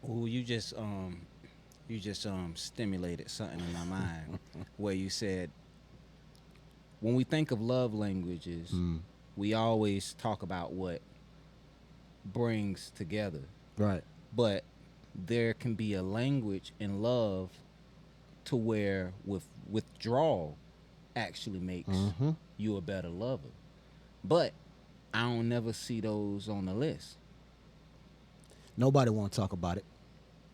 Oh, you just stimulated something in my mind where you said when we think of love languages, Mm, we always talk about what brings together. right. But there can be a language in love to where withdrawal actually makes Mm-hmm. you a better lover. But I don't never see those on the list Nobody want to talk about it.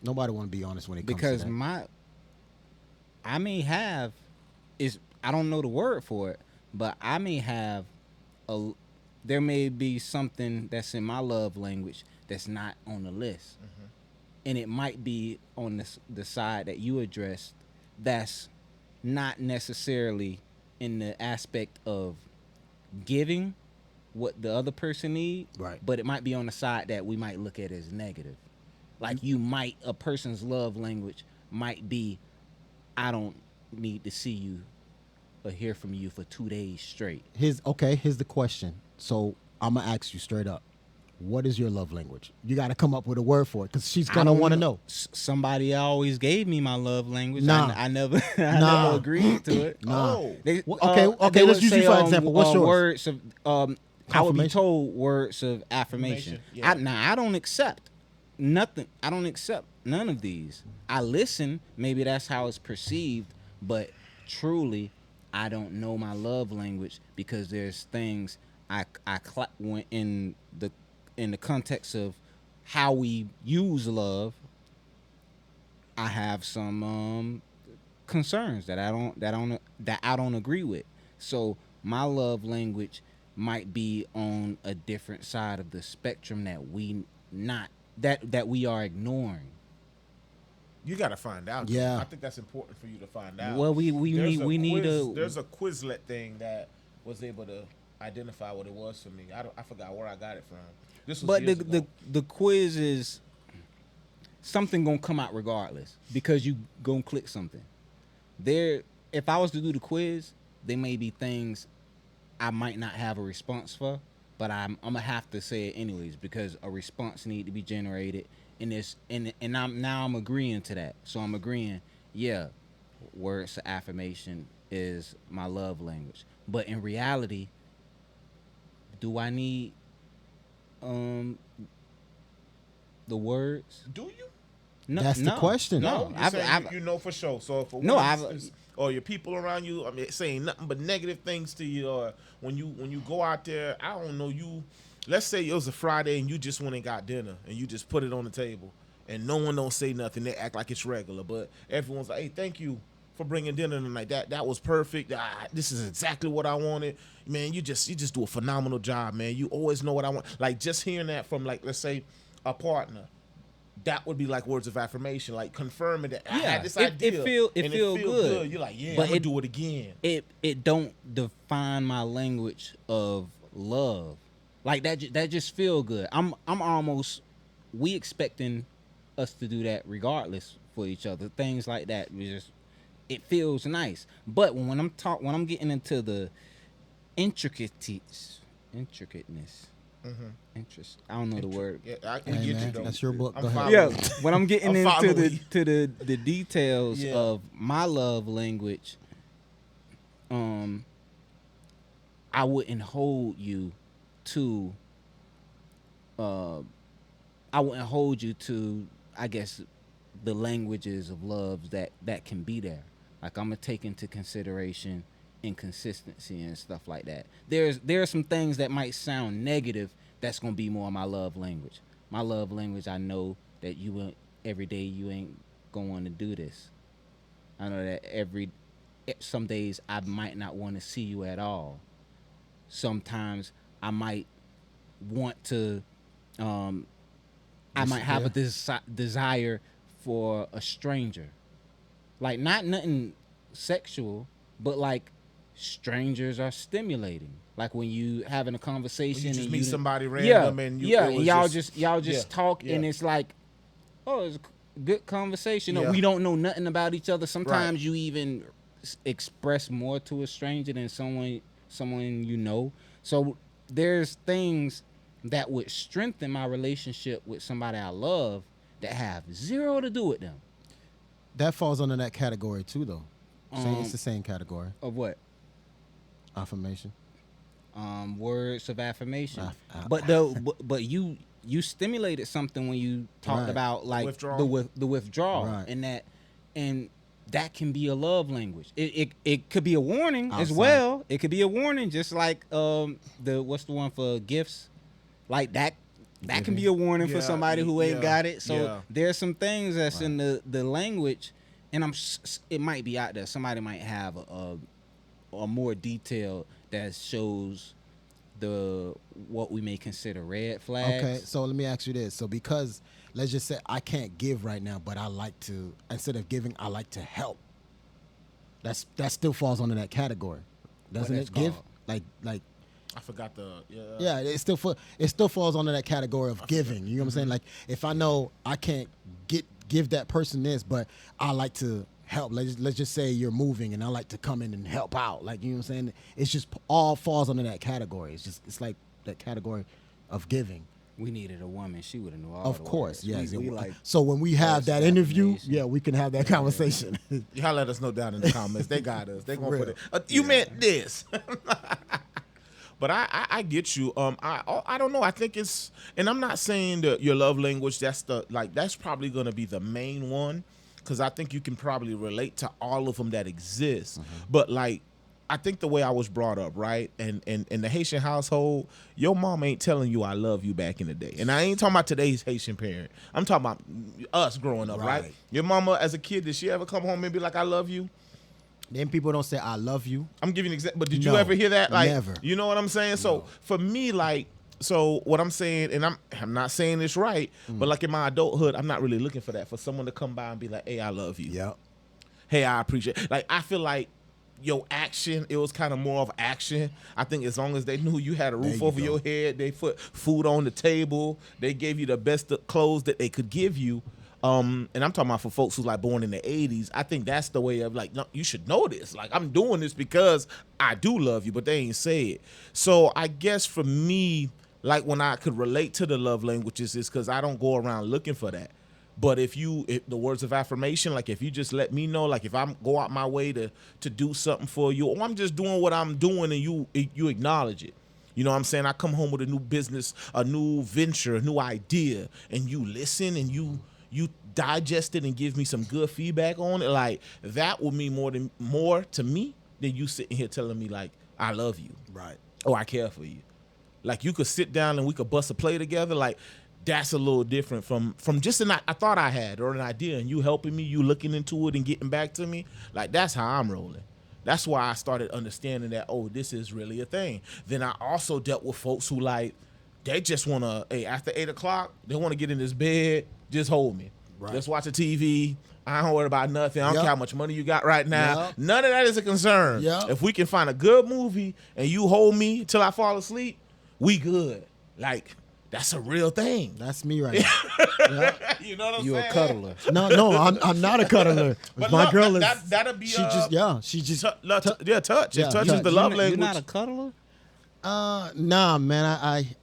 Nobody want to be honest when it comes to because that. I may have is I don't know the word for it, but I may have a there may be something that's in my love language that's not on the list, and it might be on the side that you addressed that's not necessarily in the aspect of giving what the other person need, Right. but it might be on the side that we might look at as negative. You Like a person's love language might be, I don't need to see you or hear from you for 2 days straight. here's okay. Here's the question. So I'm gonna ask you straight up. What is your love language? You got to come up with a word for it because she's I gonna don't want to know. know. Somebody always gave me my love language. Nah, I never I never nah, agreed to it. nah. Oh, Okay, okay. They Let's would use you say for example. What's yours? words of I would be Confirmation. told words of affirmation. information. Yeah. I don't accept nothing. I don't accept none of these. I listen. Maybe that's how it's perceived, but truly, I don't know my love language because there's things when in the context of how we use love. I have some concerns that I don't agree with. So my love language might be on a different side of the spectrum that we not that we are ignoring. You got to find out. Though. Yeah. I think that's important for you to find out. Well, we need a There's a Quizlet thing that was able to identify what it was for me. I forgot where I got it from. This was but years ago. the quiz is something gonna come out regardless because you gonna click something. There, if I was to do the quiz, there may be things I might not have a response for, but I'm gonna have to say it anyways because a response need to be generated in this and I'm agreeing to that. So I'm agreeing, yeah, words of affirmation is my love language. But in reality, do I need um the words? Do you? No, That's the no, question. No, no. you're saying you know for sure. So if a No, woman I've or your people around you, I mean, saying nothing but negative things to you, or when you go out there, I don't know you. Let's say it was a Friday and you just went and got dinner and you just put it on the table and no one don't say nothing. They act like it's regular, but everyone's like, "Hey, thank you for bringing dinner tonight. That was perfect. This is exactly what I wanted, man. You just do a phenomenal job, man. You always know what I want. Like just hearing that from like let's say a partner, that would be like words of affirmation, like confirming that I yeah. had this idea It and feel good. You're like, yeah, But I'm gonna do it again. it don't define my language of love. Like that just feel good. I'm almost we expecting us to do that regardless for each other. Things like that. We just it feels nice. But when I'm getting into the intricateness, interest. I don't know the word. Yeah, we Hey get you man, though. that's your book. I'm Go ahead. Yeah, following you. when I'm getting I'm into following you. the details Yeah. of my love language, um, I wouldn't hold you to uh I wouldn't hold you to I guess the languages of love that can be there. Like I'm gonna take into consideration inconsistency and stuff like that. There are some things that might sound negative that's gonna be more my love language. My love language I know that every day you ain't gonna want to do this. I know that some days I might not want to see you at all. Sometimes I might want to um I might have a Disappear. desire for a stranger. Like not nothing sexual, but like strangers are stimulating. Like when you having a When you conversation just and meet you somebody yeah, random and yeah, it and was y'all yeah, just talk yeah, and it's like, oh, it's a good conversation. No, yeah, we don't know nothing about each other. right. Sometimes you even express more to a stranger than someone you know. So there's things that would strengthen my relationship with somebody I love, that have zero to do with them. That falls under that category too, though. It's the Um, same category. Of what? Affirmation. Words of affirmation. Aff- But you stimulated something when you talked Right. about like Withdrawal. the withdrawal, Right. and that can be a love language. It could be a warning as Outside. well. It could be a warning, just like the what's the one for gifts, like that. That can be a warning for Yeah, somebody who ain't yeah, got it. So yeah. there's some things that's in the language, and it might be out there. Somebody might have a more detail that shows what we may consider red flags. Okay, so let me ask you this. So because let's just say I can't give right now, but I like to, instead of giving, I like to help. That still falls under that category, doesn't that's it? Give called? like I forgot the yeah, it still falls under that category of giving. You know what I'm saying? Like if I know I can't give that person this, but I like to help. Let's just say you're moving and I like to come in and help out. Like, you know what I'm saying? It's just all falls under that category. It's like that category of giving. We needed a woman. She would have knew all Of the course, words. yes. We like So when we have words that of interview, affirmation. yeah, we can have that conversation. Y'all let us know down in the comments. They got us. They gonna real. put it. You meant this. But I get you. I don't know. I think it's, and I'm not saying that your love language. That's probably gonna be the main one, because I think you can probably relate to all of them that exist. But like, I think the way I was brought up, right, and in the Haitian household, your mom ain't telling you I love you back in the day, and I ain't talking about today's Haitian parent. I'm talking about us growing up, right? Right. Your mama as a kid, did she ever come home and be like, I love you? Then people don't say I love you. I'm giving an example, but did you No, ever hear that? Like, never. you know what I'm saying? So for me, like, so what I'm saying, and I'm not saying this right, but like in my adulthood, I'm not really looking for that, for someone to come by and be like, hey, I love you. Yep. Hey, I appreciate. Like, I feel like your action, it was kind of more of action. I think as long as they knew you had a roof you over go. your head, they put food on the table, they gave you the best of clothes that they could give you. And I'm talking about for folks who's like born in the 80s. I think that's the way of like, no, you should know this. Like, I'm doing this because I do love you, but they ain't say it. So I guess for me, like when I could relate to the love languages is because I don't go around looking for that. But if the words of affirmation, like if you just let me know, like if I go out my way to do something for you, or I'm just doing what I'm doing and you acknowledge it. You know what I'm saying? I come home with a new business, a new venture, a new idea, and you listen and you digest it and give me some good feedback on it. Like that would mean more to me than you sitting here telling me like I love you, Right. or I care for you. Like you could sit down and we could bust a play together. Like that's a little different from just I thought I had or an idea, and you helping me, you looking into it and getting back to me. Like that's how I'm rolling. That's why I started understanding that, oh, this is really a thing. Then I also dealt with folks who like, they just want to, hey, after 8 o'clock, they want to get in this bed, just hold me. Right. Let's watch the TV. I don't worry about nothing. I don't Yep. care how much money you got right now. Yep. None of that is a concern. Yep. If we can find a good movie and you hold me till I fall asleep, we good. Like, that's a real thing. That's me right now. Yep. You know what I'm You a saying? cuddler. No, I'm not a cuddler. But My look, girl is. that'll be she just touch. touch. Yeah, Touch touch. is the love You're language. not a cuddler. Nah, man.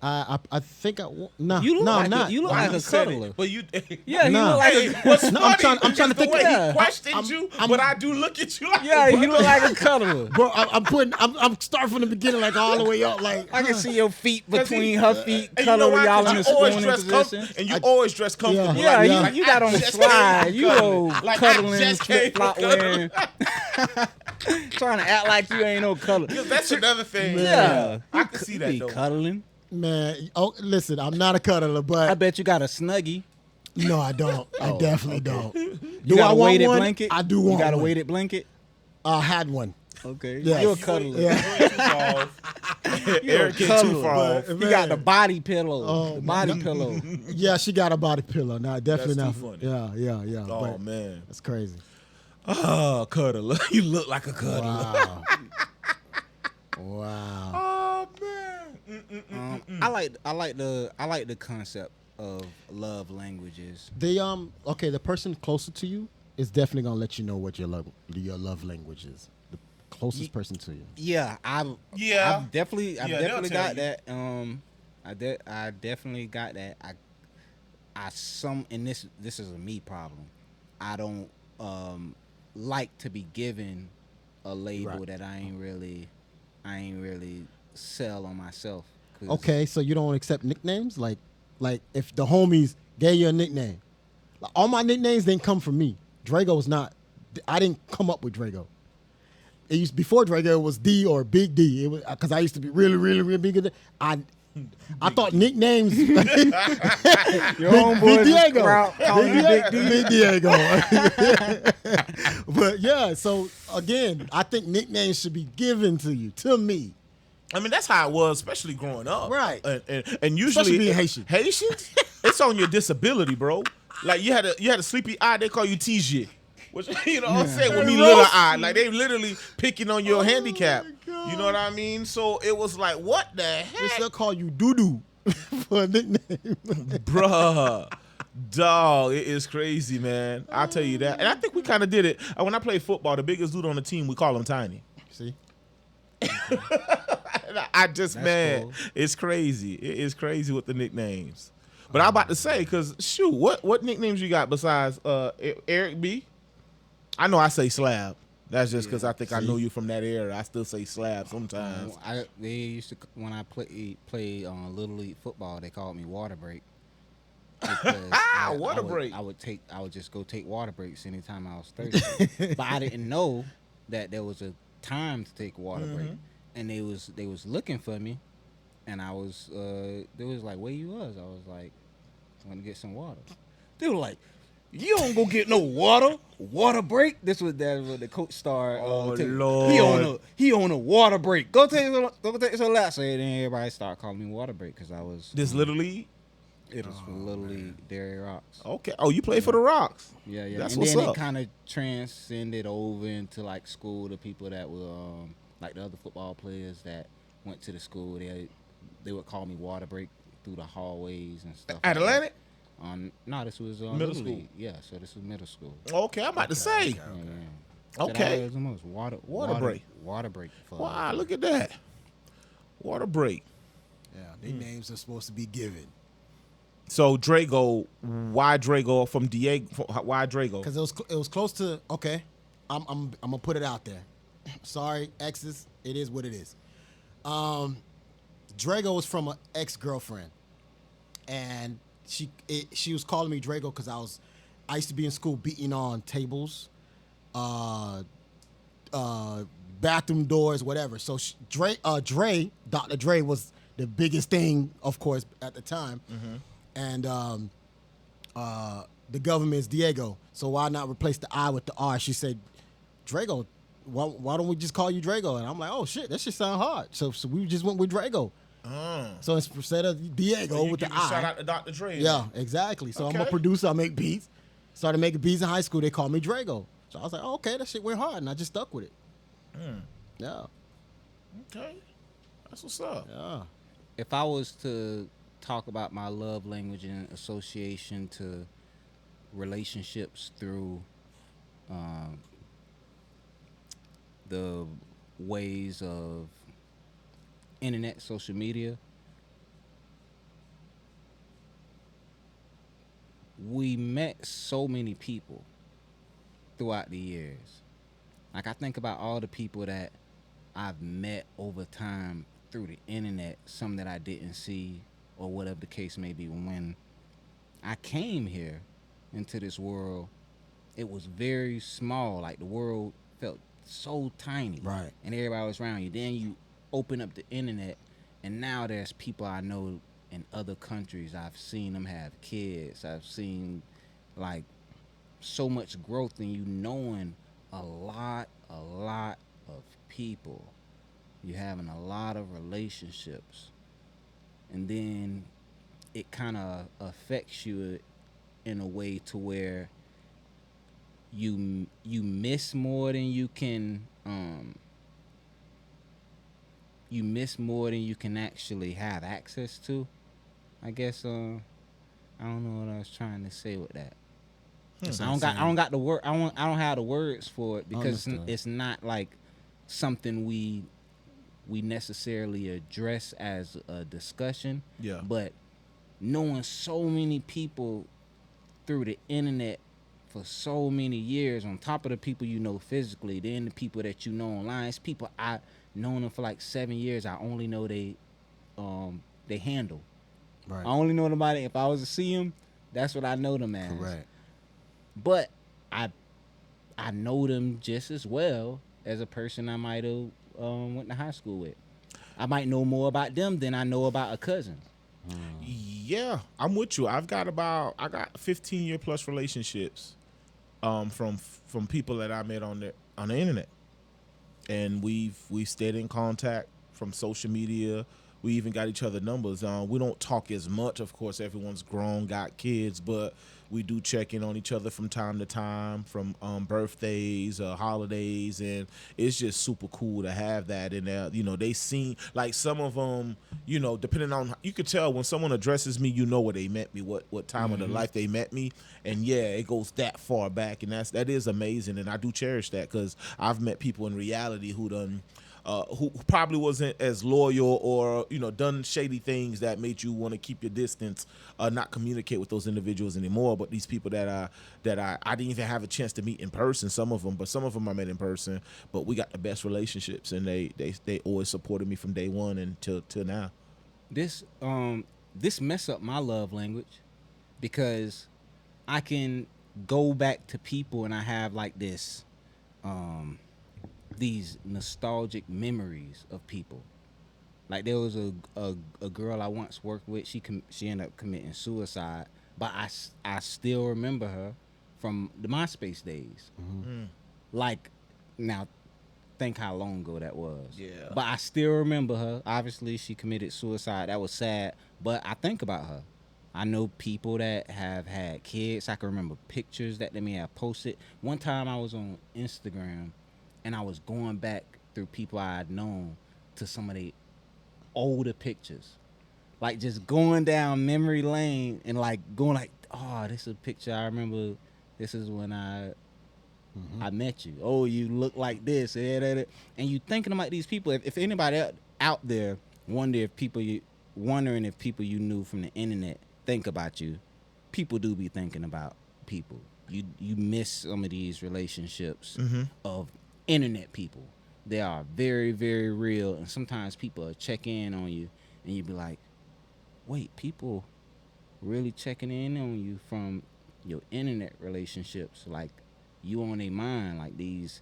I think nah. You look no, like I'm not. you look Why like you a said it? cuddler. But you, Yeah, he Nah. look like hey, a what's No, I'm funny trying is to think the way yeah. he questions you, but I do look at you like yeah, he look like a cuddler. Bro, I'm starting from the beginning, like all the way up, like I can see your feet 'Cause between her feet, And you know cuddling why? y'all 'Cause in you the always spooning dress position. and you always dress comfortable. Yeah, like, you got I on the just slide. came You from go cuddling. Like, I cuddling, just flip came flop from wearing, trying to act like you ain't no cuddler. That's another thing. Yeah, I can see that be though. cuddling. man. Oh, listen, I'm not a cuddler, I but bet you got a snuggie. no, I don't. I definitely don't. You Do got I a want weighted one? blanket? I do You want got a one. weighted blanket? I had one. Okay, Yes. you're a cuddler. Yeah. Eric too far off. You got the body pillow. Oh, the body pillow. Yeah, she got a body pillow. No, definitely That's not. too funny. Yeah. Oh but man. that's crazy. Oh, cuddler. You look like a cuddler. Wow. Wow. Oh man. I like the concept of love languages. The person closer to you is definitely gonna let you know what your love language is. The closest person to you. Yeah, I've definitely they'll got tell that. I definitely got that. and this is a me problem. I don't like to be given a label Right. that I ain't really sell on myself. 'Cause Okay, so you don't accept nicknames? Like if the homies gave you a nickname. Like, all my nicknames didn't come from me. Drago's not. I didn't come up with Drago. It used before Drego it was D or Big D. It was because I used to be really, really, really big. I thought nicknames. Your Big homeboys Diego. calling you Big D. Big Diego. But yeah, so again, I think nicknames should be given to me. I mean, that's how it was, especially growing up. Right. And usually Especially being Haitian. Haitians, it's on your disability, bro. Like you had a sleepy eye, they call you TJ. Which, you know what I'm saying? With me, little eye. Like, they literally picking on your handicap. God. You know what I mean? So it was like, what the They heck? still call you Doodoo for a nickname. Bruh. Dog, it is crazy, man. I'll tell you that. And I think we kind of did it. When I play football, the biggest dude on the team, we call him Tiny. See? I just, That's man, cool. it's crazy. It is crazy with the nicknames. But I'm about to say, because, shoot, what nicknames you got besides Eric B? I know I say Slab. That's just because I think I know you from that era. I still say Slab sometimes. They used to when I play little league football. They called me water break. Because Water break. I would just go take water breaks anytime I was thirsty. But I didn't know that there was a time to take a water break, and they was looking for me, and I was they was like, where you was? I was like, I'm gonna get some water. They were like, you don't go get no water break. This was what the coach started. Oh, telling me. Lord. He on a water break. Go take some laps. So then everybody started calling me water break because I was This Little League? it was for Little League Dairy Rocks. Okay. Oh, you play for the Rocks. Yeah. That's and what's then up. it kind of transcended over into like school. The people that were like the other football players that went to the school, they would call me water break through the hallways and stuff. At like that. Atlantic? No, this was Middle Little school. League. Yeah, so this was middle school. Okay, I'm about to say. Yeah. So Okay. that was the most water break. Water break. For Wow, look at that. Water break. Yeah, nicknames are supposed to be given. So Drego, why Drego from Diego? Why Drego? Because it was close to, okay, I'm gonna put it out there. Sorry, exes, it is what it is. Drego was from an ex-girlfriend, and she was calling me Drego because I used to be in school beating on tables, bathroom doors, whatever. So Dr. Dre was the biggest thing, of course, at the time, and the government is Diego. So why not replace the I with the R? She said, Drego. Why don't we just call you Drego? And I'm like, oh shit, that shit sound hard. So we just went with Drego. So instead of Diego So you with the give a I. shout out to Dr. Dre. Yeah, exactly. So I'm a Okay. producer. I make beats. Started making beats in high school. They called me Drego. So I was like, oh, okay, that shit went hard, and I just stuck with it. Yeah, Okay. That's what's up. yeah. if I was to talk about my love language in association to relationships through the ways of internet, social media, we met so many people throughout the years. Like, I think about all the people that I've met over time through the internet, some that I didn't see or whatever the case may be. When I came here into this world, it was very small. Like, the world felt so tiny. Right. And everybody was around you. Then you open up the internet, and now there's people I know in other countries. I've seen them have kids. I've seen, like, so much growth in you knowing a lot of people. You're having a lot of relationships. And then it kind of affects you in a way to where you miss more than you can actually have access to. I guess I don't know what I was trying to say with that. I don't got the word. I don't have the words for it because Understood. it's not like something we necessarily address as a discussion. Yeah. But knowing so many people through the internet for so many years, on top of the people you know physically, then the people that you know online. It's people I known them for like 7 years. I only know they handle. Right. I only know them by if I was to see them, that's what I know them as. Correct. But I know them just as well as a person I might have went to high school with. I might know more about them than I know about a cousin. Yeah, I'm with you. I got 15-year plus relationships from people that I met on the internet, and we've stayed in contact from social media. We even got each other numbers. We don't talk as much, of course. Everyone's grown, got kids, but we do check in on each other from time to time, from birthdays, holidays, and it's just super cool to have that in there. You know, they seem like some of them. You know, depending on, you could tell when someone addresses me, you know where they met me, what time of their life they met me, and yeah, it goes that far back, and that is amazing, and I do cherish that because I've met people in reality who probably wasn't as loyal or, you know, done shady things that made you want to keep your distance, not communicate with those individuals anymore. But these people that I didn't even have a chance to meet in person, some of them I met in person, but we got the best relationships, and they always supported me from day one until now. This mess up my love language because I can go back to people and I have like this these nostalgic memories of people. Like there was a girl I once worked with. She ended up committing suicide, but I still remember her from the MySpace days. Like now, think how long ago that was. Yeah. But I still remember her. Obviously, she committed suicide. That was sad. But I think about her. I know people that have had kids. I can remember pictures that they may have posted. One time I was on Instagram, and I was going back through people I had known to some of the older pictures. Like just going down memory lane and like going like, oh, this is a picture I remember. This is when I met you. Oh, you look like this. And you thinking about these people. If anybody out there wondering if people you knew from the internet think about you, people do be thinking about people. You miss some of these relationships of internet people. They are very, very real, and sometimes people check in on you and you be like, wait, people really checking in on you from your internet relationships, like you on their mind, like these.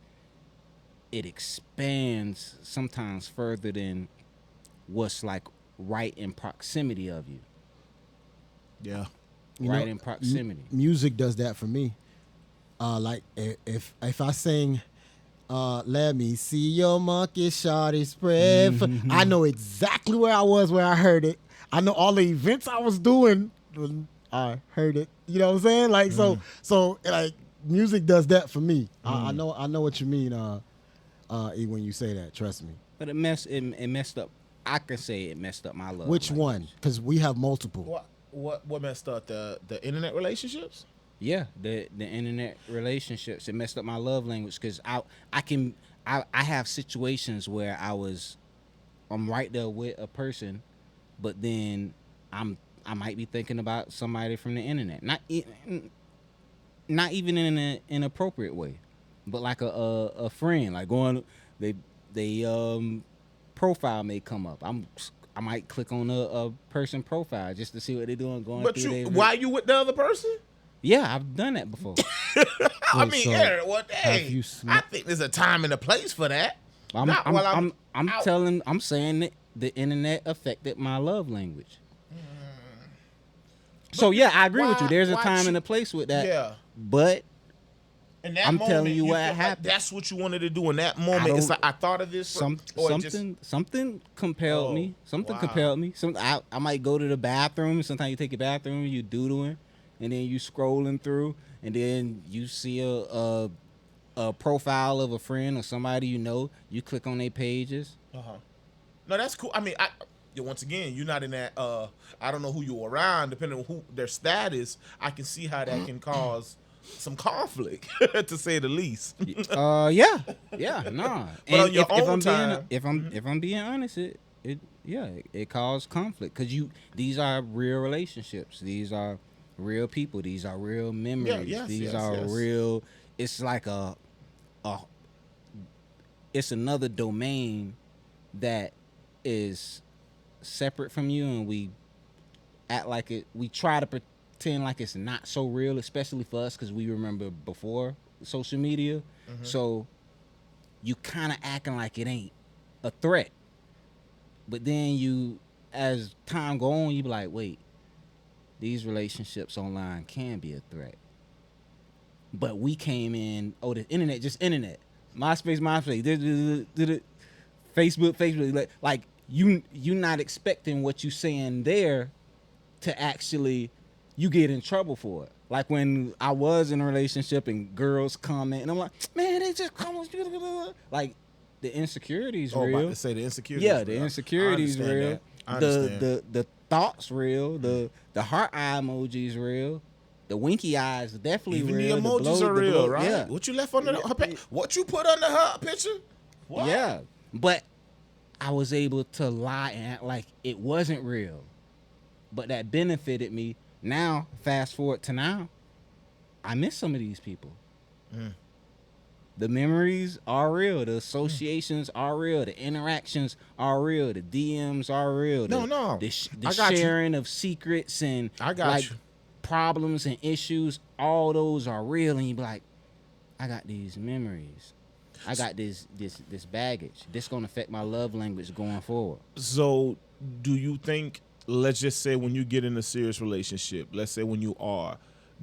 It expands sometimes further than what's like right in proximity of you. Yeah. Right in proximity. Music does that for me. Like if I sing, let me see your monkey shawty spread. I know exactly where I was where I heard it. I know all the events I was doing when I heard it. You know what I'm saying? Like so like music does that for me. I know what you mean. E, when you say that, trust me. But it messed up. I can say it messed up my love. Which one? Because we have multiple. What messed up the internet relationships? Yeah, the internet relationships. It messed up my love language because I have situations where I'm right there with a person, but then I might be thinking about somebody from the internet. Not even in an inappropriate way, but like a friend, like going they profile may come up. I might click on a person profile just to see what they're doing. Why you with the other person? Yeah, I've done that before. I mean, Eric, I think there's a time and a place for that. I'm saying that the internet affected my love language. So yeah, I agree with you. There's a time and a place with that. Yeah. But in that I'm moment, telling you what happened. happened. That's what you wanted to do in that moment. It's like I thought of this. Something compelled me. Something compelled me. I might go to the bathroom. Sometimes you take your bathroom, you doodling, and then you scrolling through, and then you see a profile of a friend or somebody you know. You click on their pages. No, that's cool. I mean, once again, you're not in that. I don't know who you're around. Depending on who their status, I can see how that can cause some conflict, to say the least. Yeah, nah. But on your own time, if I'm being honest, Yeah, it caused conflict because these are real relationships. These are real people. These are real Yeah, memories. yes, These yes, are yes. real. It's like a it's another domain that is separate from you, and we act like it. We try to pretend like it's not so real, especially for us because we remember before social media. So you kind of acting like it ain't a threat, but then you, as time go on, you be like, wait, these relationships online can be a threat. But we came in, oh, the internet, just internet. MySpace, Facebook. Like you not expecting what you saying there to actually you get in trouble for it. Like when I was in a relationship and girls comment and I'm like, man, they just comment like the insecurities Oh, about real. to say the insecurities. Yeah, the Real. I insecurities understand real. that. I understand. The thoughts real. The heart eye emojis real. The winky eyes definitely Even real. the emojis are the real, right? Yeah. What you left under what you put under her picture? What? Yeah. But I was able to lie and act like it wasn't real. But that benefited me. Now, fast forward to now, I miss some of these people. The memories are real. The associations are real. The interactions are real. The DMs are real. No. The I got you. sharing of secrets and I got like you. problems and issues, all those are real. And you be like, I got these memories. I got this baggage. This gonna affect my love language going forward. So, do you think? Let's just say when you get in a serious relationship, let's say when you are,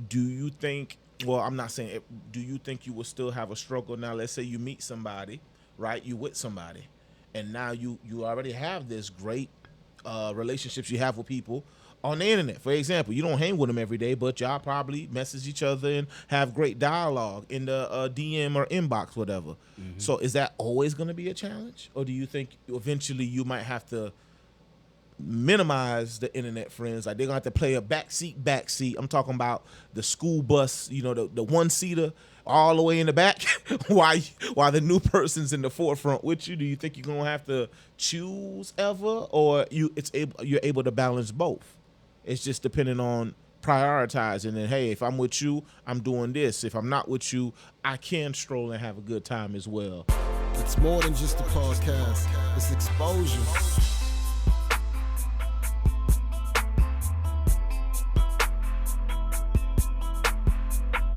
do you think? Well, I'm not saying it. Do you think you will still have a struggle now? Let's say you meet somebody, right? You with somebody, and now you already have this great relationships you have with people on the internet. For example, you don't hang with them every day, but y'all probably message each other and have great dialogue in the DM or inbox, whatever. So is that always going to be a challenge, or do you think eventually you might have to minimize the internet friends? Like they're gonna have to play a backseat. I'm talking about the school bus, the one seater all the way in the back while the new person's in the forefront with you. Do you think you're gonna have to choose ever, or you're able to balance both? It's just depending on prioritizing. And hey, if I'm with you, I'm doing this. If I'm not with you, I can stroll and have a good time as well. It's more than just a podcast. It's exposure.